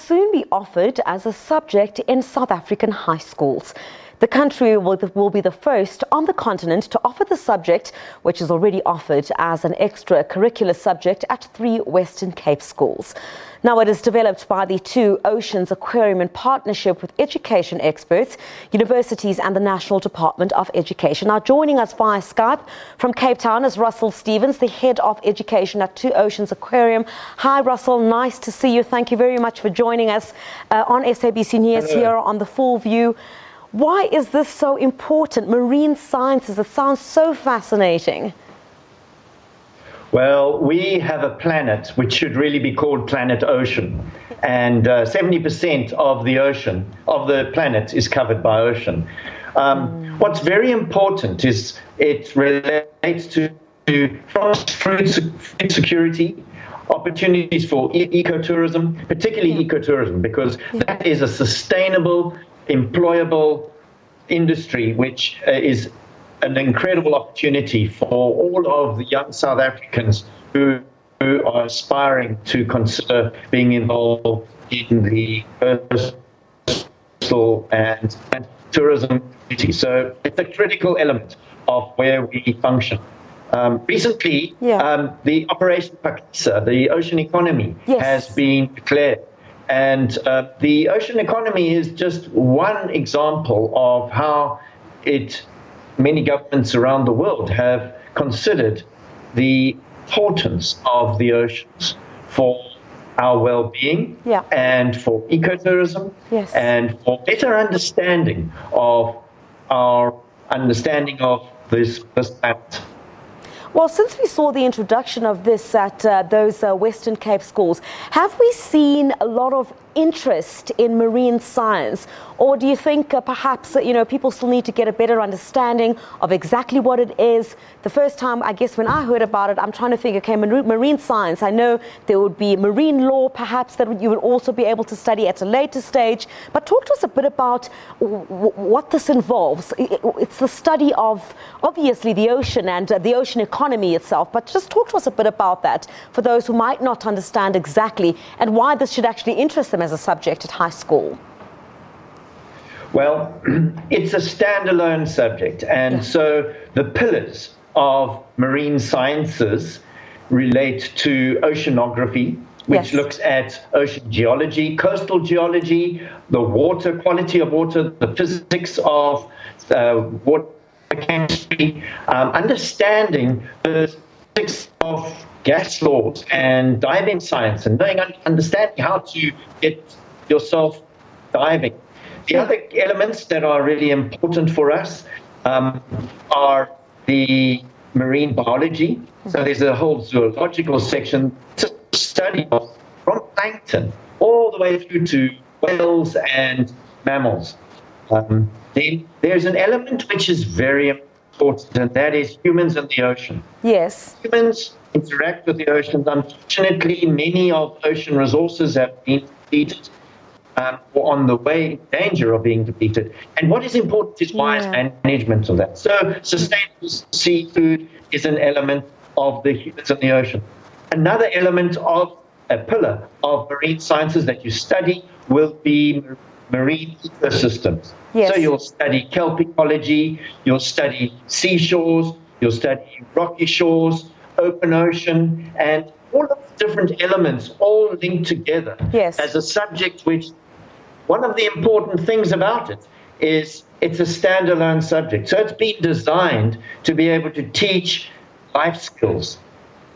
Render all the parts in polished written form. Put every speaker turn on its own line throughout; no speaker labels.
soon be offered as a subject in South African high schools. The country will be the first on the continent to offer the subject, which is already offered as an extra-curricular subject at 3 Western Cape schools. Now, it is developed by the Two Oceans Aquarium in partnership with education experts, universities and the National Department of Education. Now, joining us via Skype from Cape Town is Russell Stevens, the Head of Education at Two Oceans Aquarium. Hi, Russell. Nice to see you. Thank you very much for joining us on SABC News. Hello. Here on The Full View. Why is this so important? Marine sciences, it sounds so fascinating.
Well, we have a planet which should really be called Planet Ocean, and 70% of the ocean, of the planet, is covered by ocean. What's very important is it relates to food security, opportunities for ecotourism, particularly ecotourism, because that is a sustainable, employable industry which is an incredible opportunity for all of the young South Africans who are aspiring to consider being involved in the coastal and tourism community. So it's a critical element of where we function. Recently, the Operation Pakisa, the ocean economy, has been declared. And the ocean economy is just one example of how many governments around the world have considered the importance of the oceans for our well-being and for ecotourism and for better understanding of this planet.
Well, since we saw the introduction of this at those Western Cape schools, have we seen a lot of interest in marine science? Or do you think perhaps, people still need to get a better understanding of exactly what it is? The first time, I guess, when I heard about it, I'm trying to think, okay, marine science, I know there would be marine law, perhaps, that you would also be able to study at a later stage. But talk to us a bit about what this involves. It's the study of, obviously, the ocean and the ocean economy itself. But just talk to us a bit about that for those who might not understand exactly and why this should actually interest them as a subject at high school.
Well, it's a standalone subject, and so the pillars of marine sciences relate to oceanography, which looks at ocean geology, coastal geology, the water, quality of water, the physics of water chemistry, understanding the physics of gas laws and diving science, and understanding how to get yourself diving. The other elements that are really important for us are the marine biology. So there's a whole zoological section to study from plankton all the way through to whales and mammals. Then there's an element which is very important, and that is humans and the ocean.
Yes.
Humans interact with the oceans. Unfortunately, many of ocean resources have been depleted. Or on the way in danger of being depleted. And what is important is wise management of that. So sustainable seafood is an element of the humans in the ocean. Another element of a pillar of marine sciences that you study will be marine ecosystems. So you'll study kelp ecology, you'll study seashores, you'll study rocky shores, open ocean, and all of the different elements all linked together as a subject which one of the important things about it is it's a standalone subject. So it's been designed to be able to teach life skills,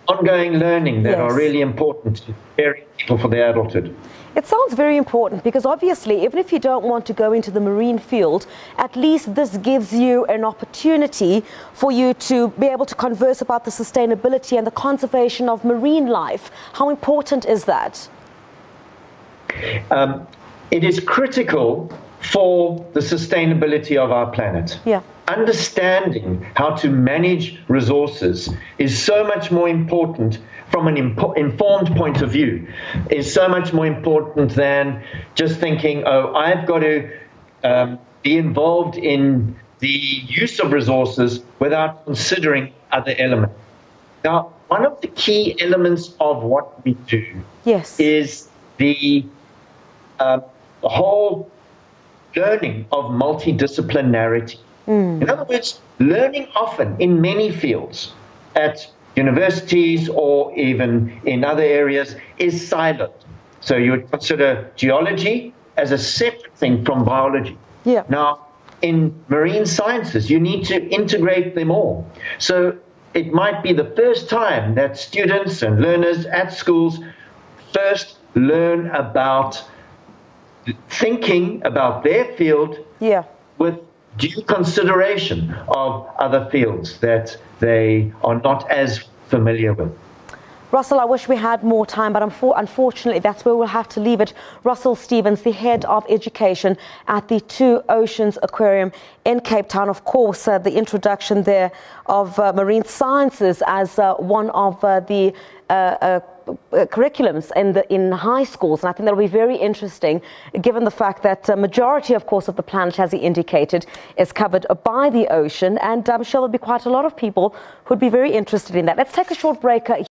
ongoing learning that are really important to preparing people for their adulthood.
It sounds very important because obviously, even if you don't want to go into the marine field, at least this gives you an opportunity for you to be able to converse about the sustainability and the conservation of marine life. How important is that?
It is critical for the sustainability of our planet. Understanding how to manage resources is so much more important from an informed point of view, is so much more important than just thinking, oh, I've got to be involved in the use of resources without considering other elements. Now, one of the key elements of what we do is the the whole learning of multidisciplinarity. In other words, learning often in many fields at universities or even in other areas is siloed. So you would consider geology as a separate thing from biology.
Yeah.
Now, in marine sciences, you need to integrate them all. So it might be the first time that students and learners at schools first learn about thinking about their field with due consideration of other fields that they are not as familiar with.
Russell, I wish we had more time, but unfortunately, that's where we'll have to leave it. Russell Stevens, the head of education at the Two Oceans Aquarium in Cape Town. Of course, the introduction there of marine sciences as one of the curriculums in high schools, and I think that'll be very interesting given the fact that the majority, of course, of the planet, as he indicated, is covered by the ocean, and I'm sure there'll be quite a lot of people who'd be very interested in that. Let's take a short break.